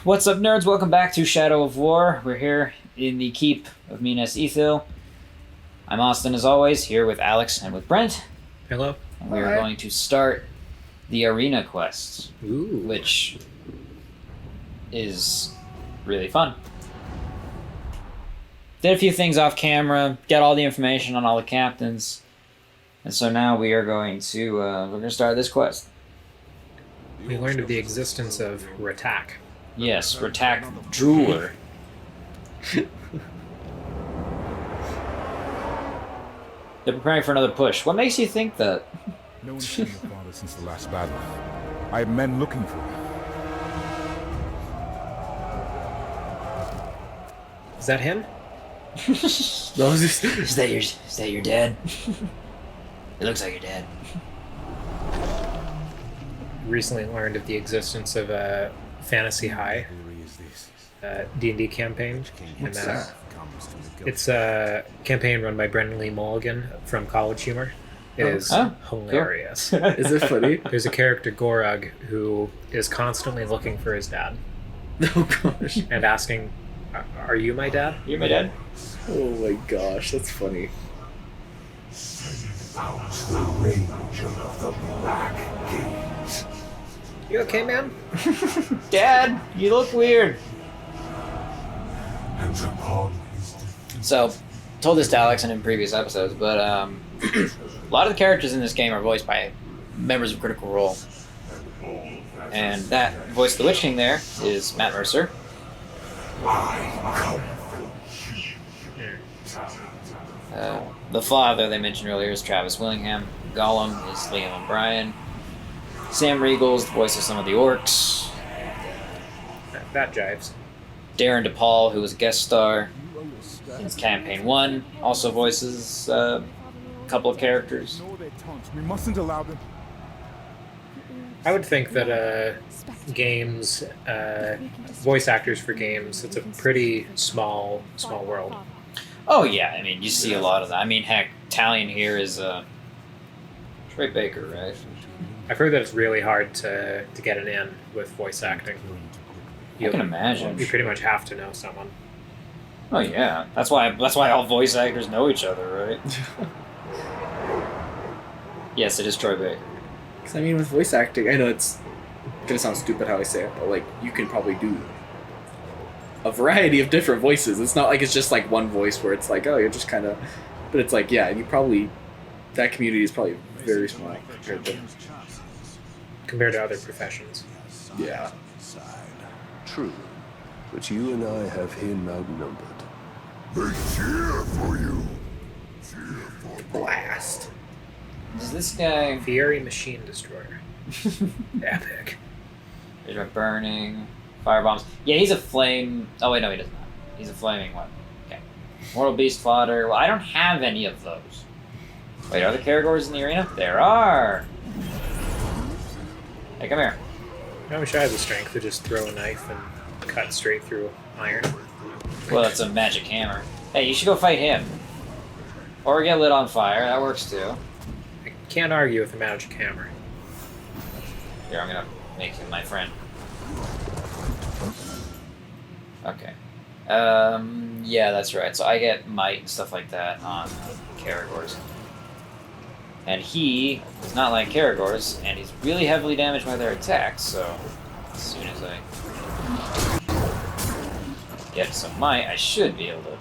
What's up, nerds? Welcome back to Shadow of War. We're here in the keep of Minas Ithil. I'm Austin, as always, here with Alex and with Brent. Hello. And we are going to start the arena quest, which is really fun. Did a few things off camera, got all the information on all the captains, and so now we are going to start this quest. We learned of the existence of Ratak. Yes, Ratak Drooler. They're preparing for another push. What makes you think that? No one's seen your father since the last battle. I have men looking for him. Is that him? Is that your dad? It looks like your dad. Recently learned of the existence of a Fantasy High D&D campaign. What's And, that? it's a campaign run by Brendan Lee Mulligan from College Humor. It is hilarious. Is it funny? There's a character, Gorug, who is constantly looking for his dad Oh gosh. and asking, "Are you my dad?" You're my dad? Oh my gosh, that's funny. You okay, man? Dad, you look weird. So, told this to Alex in previous episodes, but a lot of the characters in this game are voiced by members of Critical Role. And that voice of the Witch King there is Matt Mercer. The father they mentioned earlier is Travis Willingham. Gollum is Liam O'Brien. Sam Riegel's the voice of some of the orcs. That jives. Darren DePaul, who was a guest star in Campaign 1, also voices a couple of characters. We mustn't allow them. I would think that games, voice actors for games, it's a pretty small world. Oh yeah, I mean, you see a lot of that. I mean, heck, Talion here is Troy Baker, right? I've heard that it's really hard to get an in with voice acting. I can imagine. You pretty much have to know someone. Oh yeah, that's why all voice actors know each other, right? Yes, it is Troy Baker. Because I mean, with voice acting, I know it's gonna sound stupid how I say it, but like you can probably do a variety of different voices. It's not like it's just like one voice where it's like, oh, you're just kind of. But it's like, yeah, you probably that community is probably very small Compared to other professions. Yeah. True, but you and I have him outnumbered. They cheer for you. Blast. Is this guy? Fury Machine Destroyer. Epic. There's a burning firebombs. Yeah, he's a flame. Oh wait, no, he does not. He's a flaming one. Okay. Mortal Beast Fodder. Well, I don't have any of those. Wait, are there Caragors in the arena? There are. Hey, come here. I wish I had the strength to just throw a knife and cut straight through iron. Well, that's a magic hammer. Hey, you should go fight him. Or get lit on fire. That works too. I can't argue with a magic hammer. Here, I'm gonna make him my friend. Okay. Yeah, that's right. So I get might and stuff like that on Caragors. And he is not like Caragors, and he's really heavily damaged by their attacks, so as soon as I get some might, I should be able to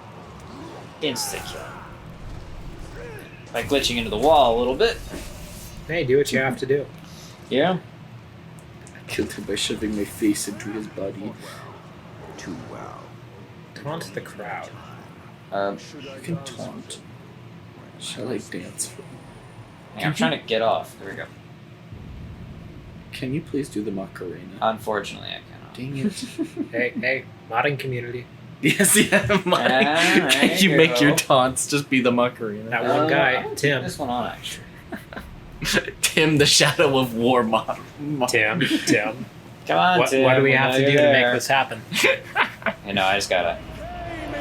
insta-kill him. By glitching into the wall a little bit. Hey, do what you have to do. Yeah? I killed him by shoving my face into his body. Too well. Taunt the crowd. You can taunt. Shall I dance for Hey, I'm trying to get off. There we go. Can you please do the Macarena? Unfortunately, I cannot. Dang it. Hey, modding community. Yes, yeah, Alright, Can you make go. your taunts just be the Macarena? That one guy, I'm gonna Tim. take this one on, actually. Tim, the Shadow of War mod. Tim. Come on, What Tim. do we I have know to do you're to there. make this happen? I know, I just gotta...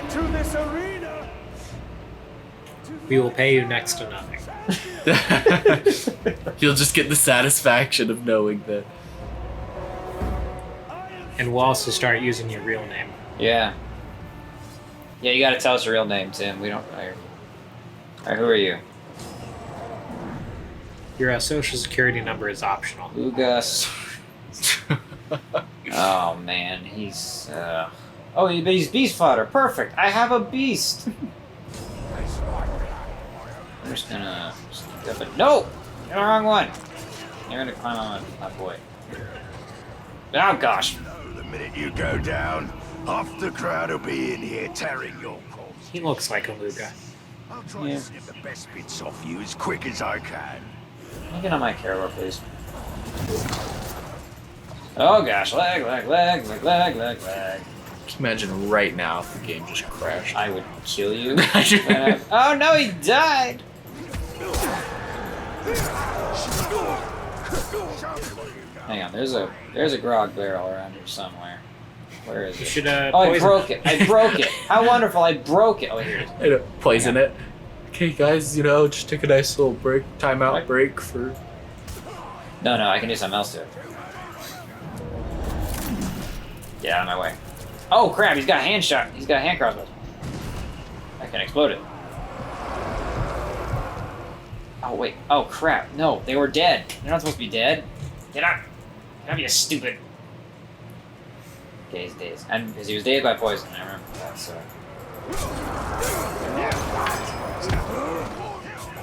Into this arena. We will pay you next to nothing. You'll just get the satisfaction of knowing that. I am And we'll also start using your real name. Yeah. Yeah, you gotta tell us your real name, Tim. We don't. Alright, who are you? Your social security number is optional. Ugas. Oh man, he's. Oh, he's beast fodder. Perfect. I have a beast. I'm just gonna. No, you're the wrong one. You're gonna climb on my boy. Oh gosh. The minute you go down, half the crowd will be in here tearing your corpse. He looks like a Luga. I'll try Yeah. and snip the best bits off you as quick as I can. Can you get on my carrier, please? Oh gosh, lag. Just imagine right now if the game just crashed. I would kill you. Oh no, he died! Hang on, there's a grog barrel around here somewhere. Where is You it? should Oh, I poison. broke it. I broke it. How wonderful! I broke it. Oh, here it is. Poison it. Okay, guys, just take a nice little break, timeout What? break for. No, I can do something else to it. Get out of my way. Oh crap! He's got a hand shot. He's got a hand crossbow. I can explode it. Oh wait. Oh crap! No, they were dead. They're not supposed to be dead. Get out! Get out, you stupid. Okay, he's dazed. And because he was dazed by poison, I remember that. So.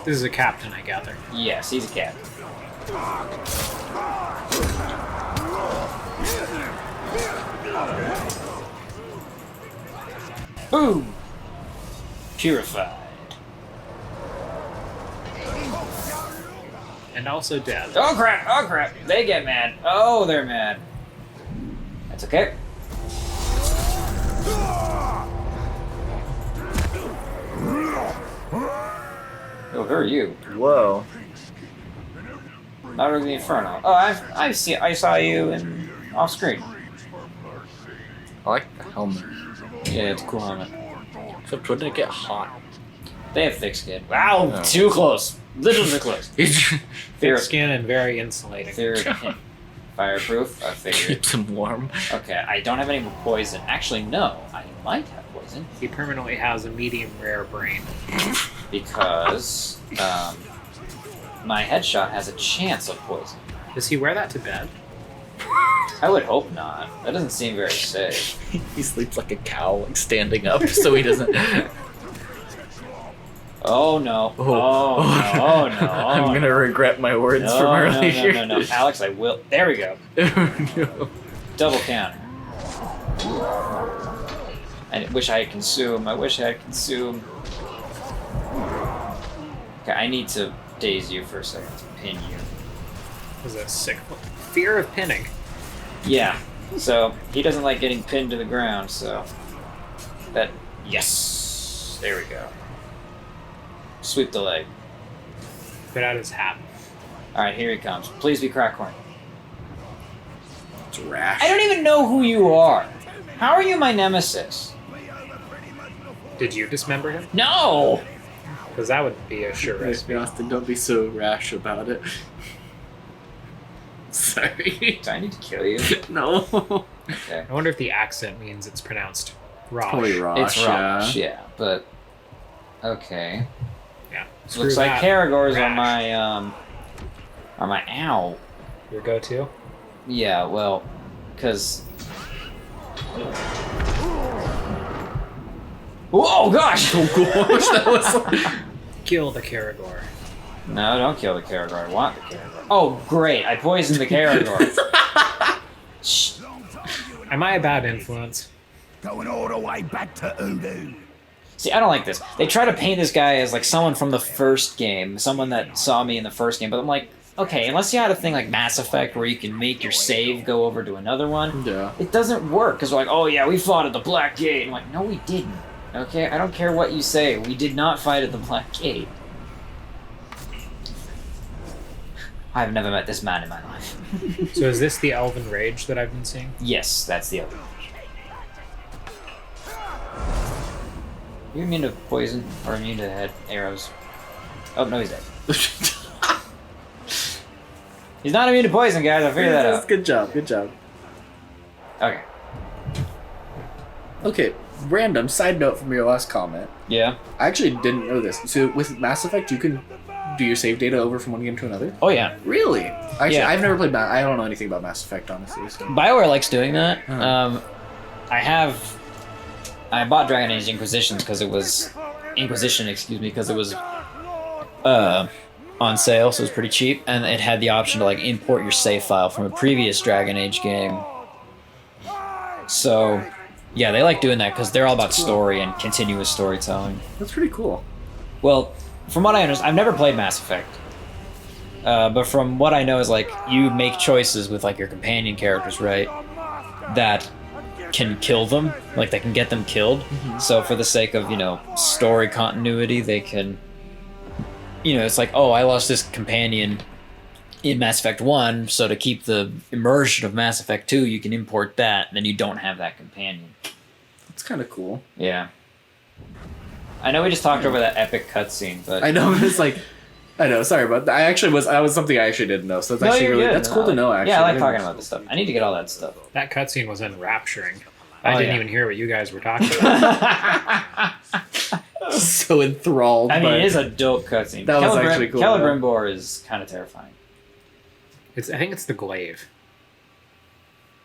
This is a captain, I gather. Yes, he's a cat. Boom! Purified. And also dead. Oh crap! Oh crap! They get mad. Oh, they're mad. That's okay. Oh, who are you? Whoa. Not really the Inferno. Oh, I saw you in off screen. I like the helmet. Yeah, it's a cool helmet. Except wouldn't it get hot? They have thick skin. Wow, No. too close. Literally too close. Fear Thick of skin and very insulating. fear of fireproof. I figured. Keeps him warm. Okay, I don't have any poison. Actually, no, I might have poison He permanently has a medium rare brain. because my headshot has a chance of poison. Does he wear that to bed? I would hope not. That doesn't seem very safe. He sleeps like a cow, like standing up, so he doesn't. Oh no! Oh. Oh no! Oh no! I'm gonna regret my words No, from no, earlier. no, Alex, I will. There we go. No. Double counter. I wish I had consume. I wish I had consume. Okay, I need to daze you for a second to pin you. This is a sick fear of pinning. Yeah. So he doesn't like getting pinned to the ground. So that yes. There we go. Sweep the leg. Put out his hat. All right, here he comes. Please be Crackhorn. It's rash. I don't even know who you are. How are you my nemesis? Did you dismember him? No. Because that would be a sure recipe. Austin, don't be so rash about it. Sorry. Do I need to kill you? No. Okay. I wonder if the accent means it's pronounced Rosh. Probably Rosh. It's Rosh, yeah, but okay. Yeah. Looks Screw like that. Karagor's on Rash. my ow. Your go-to? Yeah, well, because. Oh gosh! Oh gosh, that was. Kill the Karagor. No, don't kill the Karagor. I want the Karagor. Oh great! I poisoned the Karagor. Shh. Am I a bad influence? Going all the way back to Udu. See, I don't like this. They try to paint this guy as like someone from the first game, someone that saw me in the first game, but I'm like, okay, unless you had a thing like Mass Effect where you can make your save go over to another one, Yeah. it doesn't work, because we're like, oh yeah, we fought at the Black Gate. I'm like, no, we didn't. Okay, I don't care what you say. We did not fight at the Black Gate. I've never met this man in my life. So is this the Elven Rage that I've been seeing? Yes, that's the other. You immune to poison or immune to head arrows? Oh no, he's dead. He's not immune to poison, guys. I figured that Yes, out. good job, good job. Okay. Okay, random side note from your last comment. Yeah. I actually didn't know this. So with Mass Effect, you can do your save data over from one game to another? Oh yeah. Really? Actually, Yeah. I've never played I don't know anything about Mass Effect, honestly. So. BioWare likes doing that. Uh-huh. I bought Dragon Age Inquisition because it was on sale, so it was pretty cheap, and it had the option to like import your save file from a previous Dragon Age game. So, yeah, they like doing that because they're all about story and continuous storytelling. That's pretty cool. Well, from what I understand, I've never played Mass Effect. But from what I know is like you make choices with like your companion characters, right? That can kill them, like they can get them killed. Mm-hmm. So for the sake of, story continuity, they can, it's like, oh, I lost this companion in Mass Effect 1, so to keep the immersion of Mass Effect 2, you can import that, and then you don't have that companion. That's kind of cool. Yeah. I know we just talked over that epic cutscene, but... I know, it's like... I know, sorry about that. That was something I actually didn't know, so that's that's cool to know, actually. Yeah, I like talking about this stuff. I need to get all that stuff. That cutscene was enrapturing. I didn't even hear what you guys were talking about. So enthralled. I mean, it is a dope cutscene. That was actually cool. Celebrimbor is kind of terrifying. I think it's the glaive.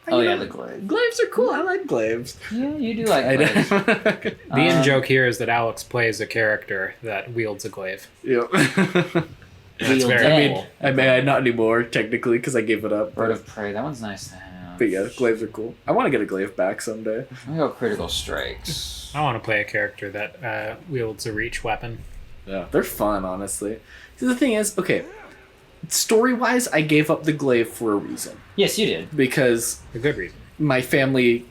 Oh yeah, the glaive. Glaives are cool. I like glaives. Yeah, you do like glaives. The in-joke here is that Alex plays a character that wields a glaive. Yep. That's very I mean, not anymore, technically, because I gave it up. Bird of Prey, that one's nice to have. But yeah, glaives are cool. I want to get a glaive back someday. I go Critical Strikes. I want to play a character that wields a reach weapon. Yeah, they're fun, honestly. See, the thing is, okay, story-wise, I gave up the glaive for a reason. Yes, you did. Because... A good reason. My family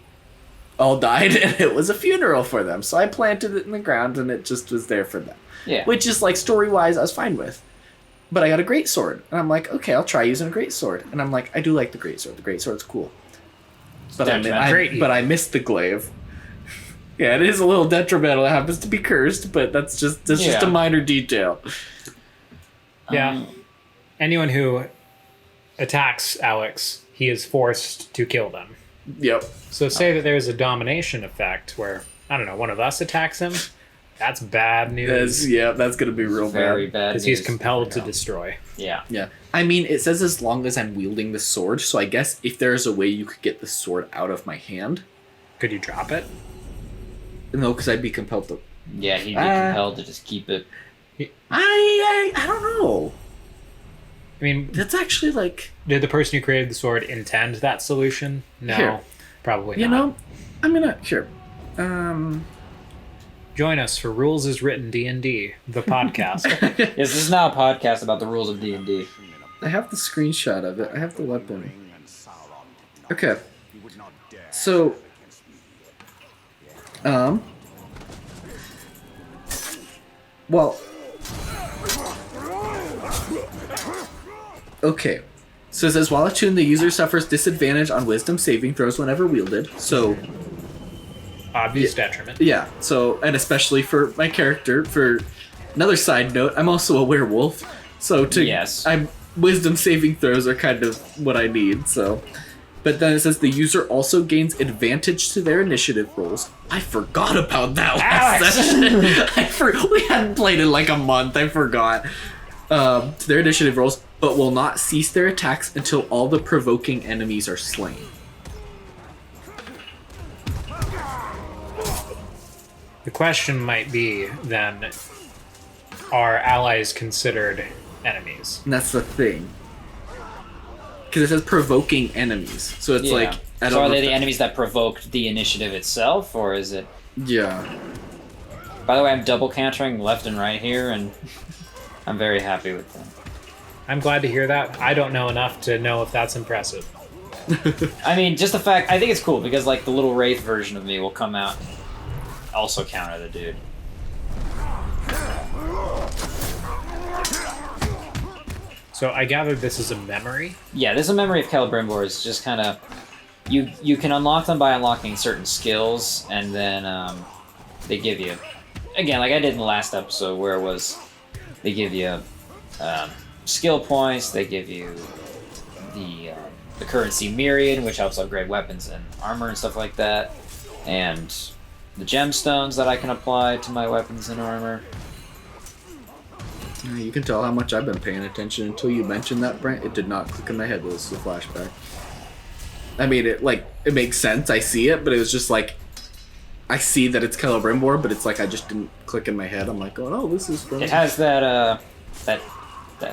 all died, and it was a funeral for them. So I planted it in the ground, and it just was there for them. Yeah. Which is, like, story-wise, I was fine with. But I got a greatsword, and I'm like, okay, I'll try using a greatsword. And I'm like, I do like the greatsword. The greatsword's cool. But I missed the glaive. Yeah, it is a little detrimental. It happens to be cursed, but that's just a minor detail. Yeah. Anyone who attacks Alex, he is forced to kill them. Yep. So say that there's a domination effect where, I don't know, one of us attacks him. That's bad news. That's going to be real Very bad. Because he's compelled to destroy. Yeah. Yeah. I mean, it says as long as I'm wielding the sword, so I guess if there's a way you could get the sword out of my hand. Could you drop it? No, because I'd be compelled to... Yeah, he'd be compelled to just keep it. I don't know. I mean... That's actually like... Did the person who created the sword intend that solution? No. Here. Probably not. You know, I'm gonna... Sure. Join us for Rules is Written D&D, the podcast. Yes, this is now a podcast about the rules of D&D. I have the screenshot of it. I have the weapon. Okay. So... Well... Okay. So it says, while attuned, the user suffers disadvantage on wisdom saving throws whenever wielded. So... Obvious detriment. Yeah, so, and especially for my character, for another side note, I'm also a werewolf, so wisdom saving throws are kind of what I need, so. But then it says the user also gains advantage to their initiative rolls. I forgot about that last session. We hadn't played in like a month, I forgot. To their initiative rolls, but will not cease their attacks until all the provoking enemies are slain. The question might be, then, are allies considered enemies? And that's the thing. Because it says provoking enemies. So it's like... So are they the enemies that provoked the initiative itself, or is it... Yeah. By the way, I'm double countering left and right here, and I'm very happy with them. I'm glad to hear that. I don't know enough to know if that's impressive. I mean, just the fact... I think it's cool, because like the little Wraith version of me will come out also counter the dude. So I gather this is a memory? Yeah, this is a memory of Celebrimbor. It's just kind of... You can unlock them by unlocking certain skills, and then they give you... Again, like I did in the last episode, where it was... They give you skill points, they give you the the currency myriad, which helps upgrade weapons and armor and stuff like that, and the gemstones that I can apply to my weapons and armor. Yeah, you can tell how much I've been paying attention until you mentioned that, Brent. It did not click in my head that this is a flashback. I mean, it makes sense. I see it, but it was just like, I see that it's Celebrimbor, but it's like I just didn't click in my head. I'm like, going, oh, this is from... It has that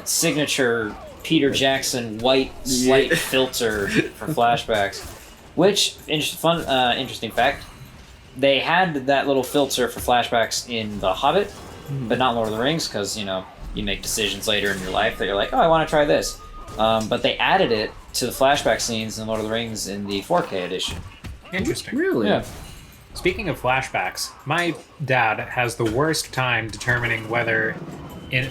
signature Peter Jackson white slight filter for flashbacks, which interesting fact. They had that little filter for flashbacks in The Hobbit, but not Lord of the Rings, because you make decisions later in your life that you're like, oh, I want to try this. But they added it to the flashback scenes in Lord of the Rings in the 4K edition. Interesting. Really? Yeah. Speaking of flashbacks, my dad has the worst time determining whether,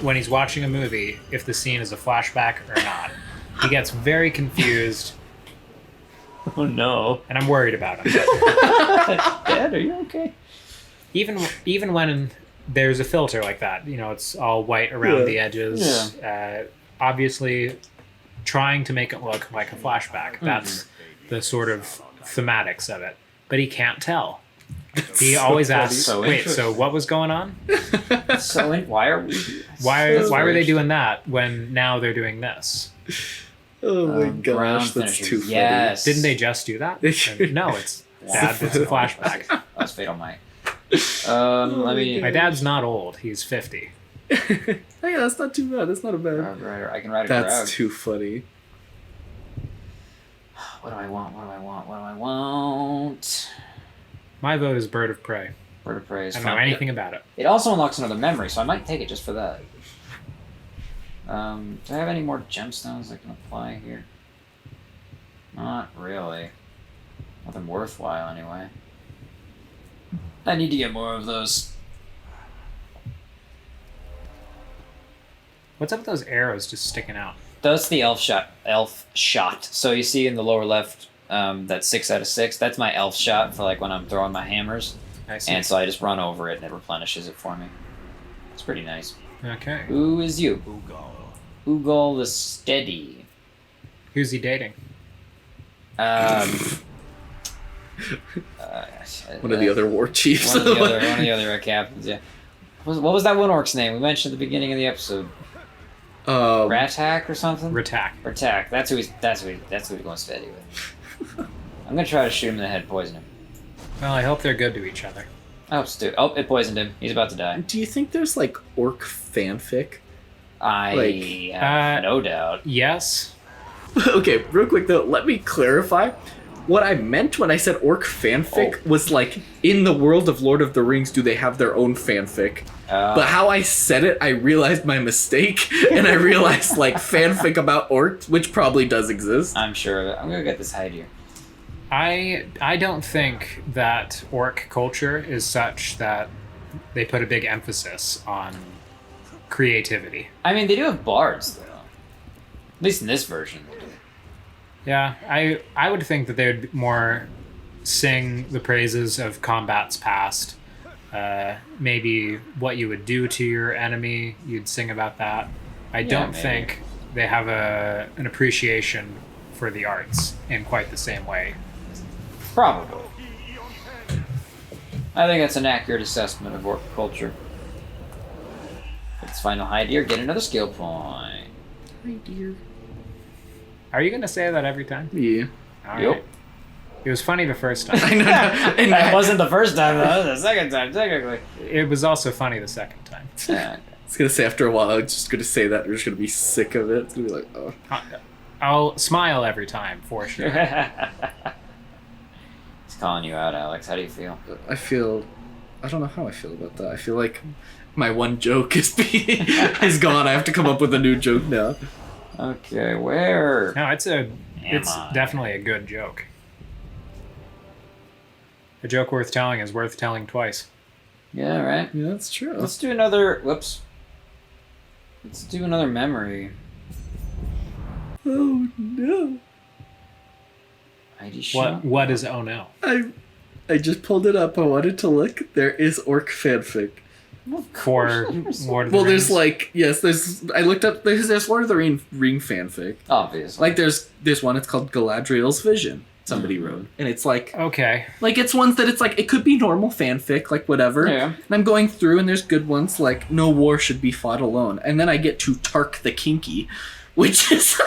when he's watching a movie, if the scene is a flashback or not. He gets very confused. Oh no. And I'm worried about him. Dad, are you okay? Even when there's a filter like that, it's all white around the edges. Obviously, trying to make it look like a flashback. That's the sort of thematics of it. But he can't tell. He always asks, wait, so what was going on? Why are we... Why were they doing that when now they're doing this? Oh my gosh, that's too funny. Yes. Didn't they just do that? No, it's Dad, it's a flashback. That's Fatal Might. Let me... My dad's not old. He's 50. Hey, that's not too bad. That's not a bad... I can write a crowd. That's too funny. What do I want? My vote is Bird of Prey. Bird of Prey is I fun. don't know anything about it. It also unlocks another memory, so I might take it just for that. Do I have any more gemstones I can apply here? Not really. Nothing worthwhile, anyway. I need to get more of those. What's up with those arrows just sticking out? That's the elf shot. So you see in the lower left, that 6 out of 6. That's my elf shot for like when I'm throwing my hammers. I see. And so I just run over it and it replenishes it for me. It's pretty nice. Okay. Who is you? Ugol the Steady. Who's he dating? One of the other war chiefs. One of the other captains, yeah. What was that one orc's name? We mentioned at the beginning of the episode. Ratak or something? Ratak. That's who he's going steady with. I'm gonna try to shoot him in the head, poison him. Well, I hope they're good to each other. Oh, it poisoned him. He's about to die. Do you think there's like orc fanfic? I have no doubt. Yes. Okay, real quick though, let me clarify. What I meant when I said orc fanfic was like, in the world of Lord of the Rings, do they have their own fanfic? But how I said it, I realized my mistake, and I realized like fanfic about orcs, which probably does exist. I'm sure of it. I'm gonna get this hide here. I don't think that orc culture is such that they put a big emphasis on creativity. I mean, they do have bards, though. At least in this version, they do. Yeah, I would think that they would more sing the praises of combats past. Maybe what you would do to your enemy, you'd sing about that. I don't think they have an appreciation for the arts in quite the same way. Probably. I think that's an accurate assessment of orc culture. Let's find a hide here, get another skill point. Hi, dear. Are you going to say that every time? Yeah. All right. It was funny the first time. And that wasn't the first time, though. It was the second time, technically. It was also funny the second time. Yeah. I was gonna say after a while, I'm just gonna say that. We're just gonna be sick of it. It's gonna be like, oh. I'll smile every time, for sure. He's calling you out, Alex. How do you feel? I don't know how I feel about that. I feel like my one joke is gone. I have to come up with a new joke now. Okay, where? No, it's definitely a good joke. A joke worth telling is worth telling twice. Yeah, right. Yeah, that's true. Let's do another. Whoops. Let's do another memory. Oh no. ID shot. What is oh no? I just pulled it up. I wanted to look. There is orc fanfic. for Lord of the Well, Rings. there's like I looked up there's Lord of the Ring fanfic. Obviously. Like there's one. It's called Galadriel's Vision. Somebody wrote, and it's like okay. it's ones that it's like it could be normal fanfic, like whatever. Yeah. And I'm going through, and there's good ones like no war should be fought alone, and then I get to Tark the Kinky, which is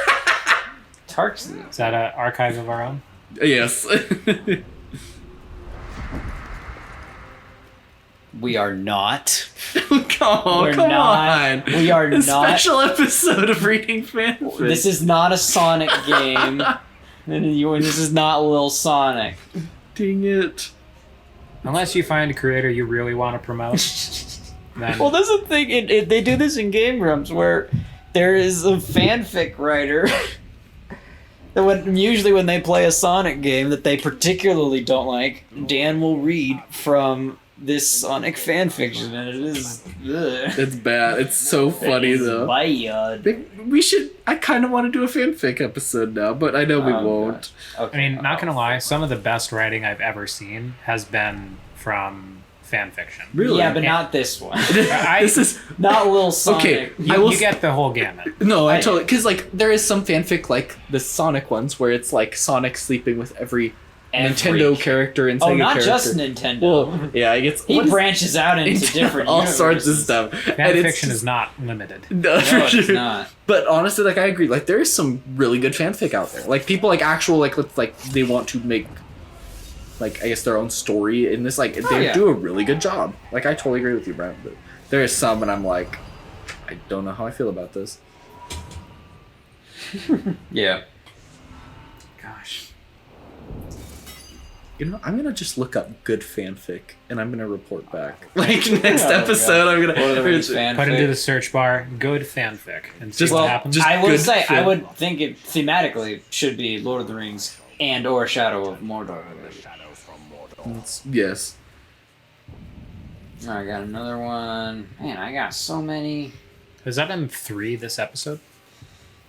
Tark's Is that an archive of our own? yes. We are not. Oh, come on. We are A not. special episode of reading fanfic. This is not a Sonic game. This is not Lil Sonic. Dang it. Unless you find a creator you really want to promote. Then Well, that's the thing. They do this in Game Grumps where there is a fanfic writer that usually when they play a Sonic game that they particularly don't like, Dan will read from this Sonic fanfiction, and it is. Ugh. It's bad. It's so funny It is though. bad. We should. I kind of want to do a fanfic episode now, but I know we Oh, won't. Okay. I mean, not gonna lie, some of the best writing I've ever seen has been from fan fiction. Really? Yeah, but not this one. This is Not Lil Sonic. okay. You get the whole gamut. No, I I- totally because like there is some fanfic like the Sonic ones where it's like Sonic sleeping with every Nintendo character and Sega Oh, not character. just Nintendo. Well, yeah, I guess he branches out into different all sorts of universes. stuff. Fan And it's fiction just- is not limited. No, No, for it's sure. not. But honestly, like I agree. Like there is some really good fanfic out there. Like people like actual like they want to make like I guess their own story in this. Like they yeah. do a really good job. Like I totally agree with you, Brent. But there is some, and I'm like, I don't know how I feel about this. Yeah. Gosh. You know, I'm gonna just look up good fanfic, and I'm gonna report back. Like next Oh, episode, I'm Lord of the Rings gonna. fanfic. Put into the search bar, good fanfic, and see Just- what Well, happens. just I would good say I fan- would think it thematically should be Lord of the Rings and or Shadow of Mordor. Yes. I got another one. Man, I got so many. Has that been 3 this episode?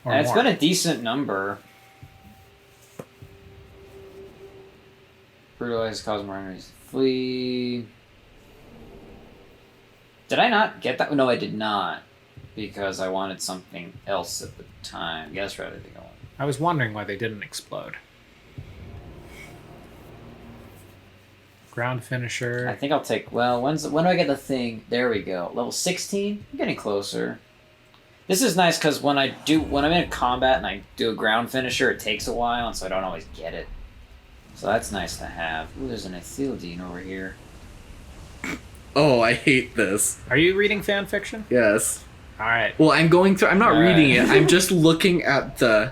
Or And it's more? been a decent number. Brutalize cause more enemies to flee. Did I not get that? No, I did not. Because I wanted something else at the time. Guess right, I think I wanted. I was wondering why they didn't explode. Ground finisher. I think I'll take. Well, when do I get the thing? There we go. Level 16. I'm getting closer. This is nice because when I'm in combat and I do a ground finisher, it takes a while, and so I don't always get it. So that's nice to have. Ooh, there's an Ethildine over here. Oh, I hate this. Are you reading fan fiction? Yes. All right. Well, I'm going through. I'm not Alright. reading it. I'm just looking at the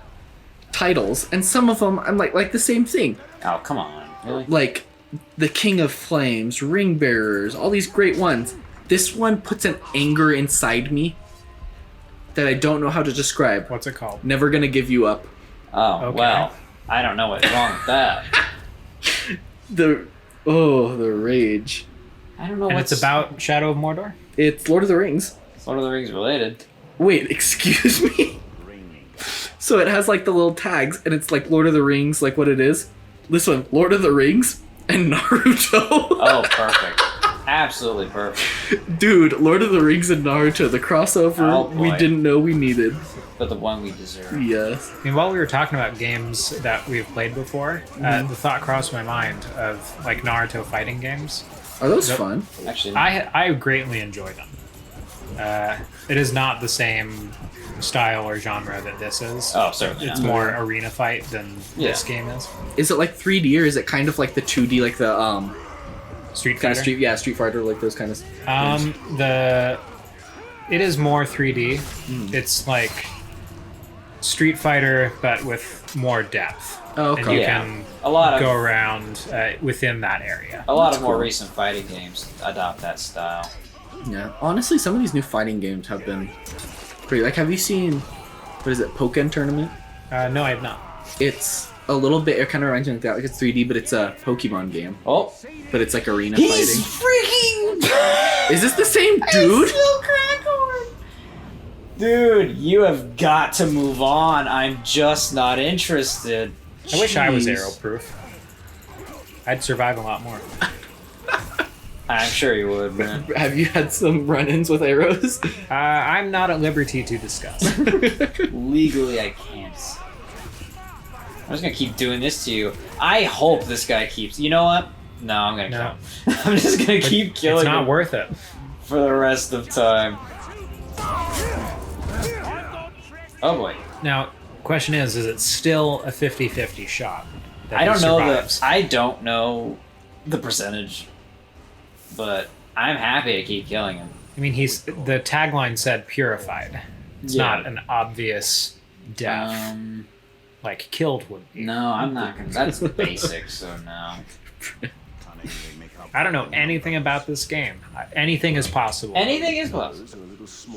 titles, and some of them I'm like the same thing. Oh, come on. Really? Like the King of Flames, Ring Bearers, all these great ones. This one puts an anger inside me that I don't know how to describe. What's it called? Never gonna give you up. Oh, Okay. well. I don't know what's wrong with that. The rage. I don't know And what's it's about Shadow of Mordor? It's Lord of the Rings. Lord of the Rings related. Wait, excuse me? So it has like the little tags, and it's like Lord of the Rings, like what it is. This one, Lord of the Rings and Naruto. Oh, perfect. Absolutely perfect. Dude, Lord of the Rings and Naruto, the crossover Oh, we boy. didn't know we needed. But the one we deserve. Yes. I mean, while we were talking about games that we've played before, the thought crossed my mind of like Naruto fighting games. Are those Nope. fun? Actually, I greatly enjoy them. It is not the same style or genre that this is. oh, certainly It's not. more arena fight than this Yeah. game is. Is it like 3D or is it kind of like the 2D, like the Street kind Fighter. of Street Fighter, like those kind of? It is more 3D. It's like Street Fighter, but with more depth. Oh, And okay. you Yeah. can A lot go of around within that area. a lot That's of more cool. recent fighting games adopt that style. Yeah. Honestly, some of these new fighting games have been pretty. Like, have you seen what is it, Pokken Tournament? No, I have not. It's a little bit. It kind of reminds me of that. Like it's 3D, but it's a Pokemon game. Oh, But it's like arena he's fighting. freaking. Is this the same dude? Still Crackhorn. Dude, you have got to move on. I'm just not interested. I wish I was Jeez. arrow proof. I'd survive a lot more. I'm sure you would, man. Have you had some run-ins with arrows? I'm not at liberty to discuss. Legally, I can't. I'm just gonna keep doing this to you. I hope this guy keeps. You know what? No, I'm gonna kill him. I'm just gonna keep killing It's not him worth it. for the rest of time. Oh boy. Now, question is it still a 50-50 shot? that I he don't know survives? I don't know the percentage, but I'm happy to keep killing him. I mean, the tagline said purified. It's Yeah. not an obvious death like killed would be. No, I'm not gonna. That's basic, so no. I don't know anything about this game. Anything is possible. Anything is possible.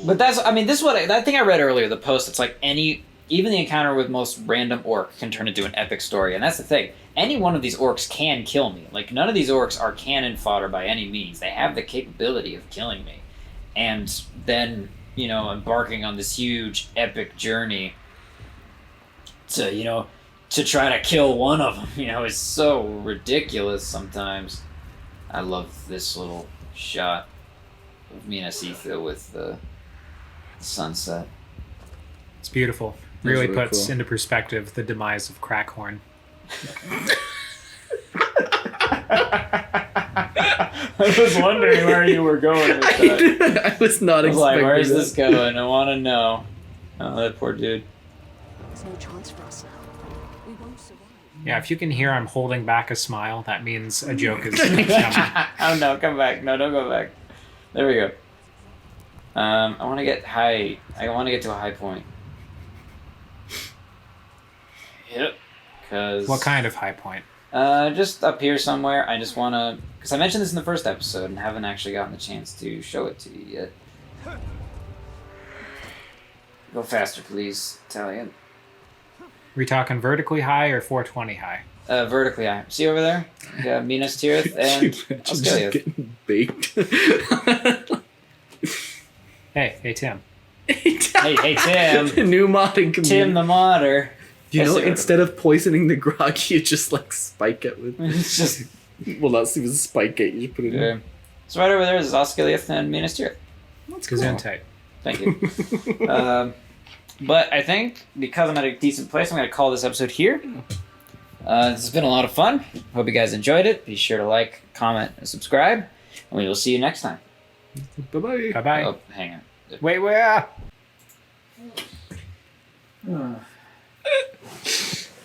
But that's, I mean, this is what that thing I read earlier, the post, it's like even the encounter with most random orc can turn into an epic story. And that's the thing. Any one of these orcs can kill me. Like, none of these orcs are cannon fodder by any means. They have the capability of killing me. And then, embarking on this huge epic journey to, to try to kill one of them, is so ridiculous sometimes. I love this little shot of Minas Ithil with the sunset. It's beautiful. That's Really really puts cool. into perspective the demise of Crackhorn. I was wondering where you were going with that. I was not I was like, expecting where's that. this going? I want to know. Oh, that poor dude. There's no chance for us now. We won't survive. Yeah, if you can hear I'm holding back a smile, that means a joke is coming. Oh no, come back. No, don't go back. There we go. I want to get high. I want to get to a high point. Yep. Cause What kind of high point? just up here somewhere. I just want to, because I mentioned this in the first episode and haven't actually gotten the chance to show it to you yet. Go faster, please, Italian. We talking vertically high or 420 high? Vertically high. See over there? Yeah, Minas Tirith and Just Australia. getting baked. Hey, Tim. Hey, Tim. New modding community. Tim the modder. You know, I see instead of poisoning the grog, you just spike it with. It's just Well, not see with spike it. You just put it in. yeah. So right over there is Osciliath and Minas Tirith. That's Gesundheit. Thank you. But I think because I'm at a decent place, I'm going to call this episode here. This has been a lot of fun. Hope you guys enjoyed it. Be sure to like, comment, and subscribe. And we will see you next time. Bye bye. Bye-bye. Oh, hang on. Wait, where?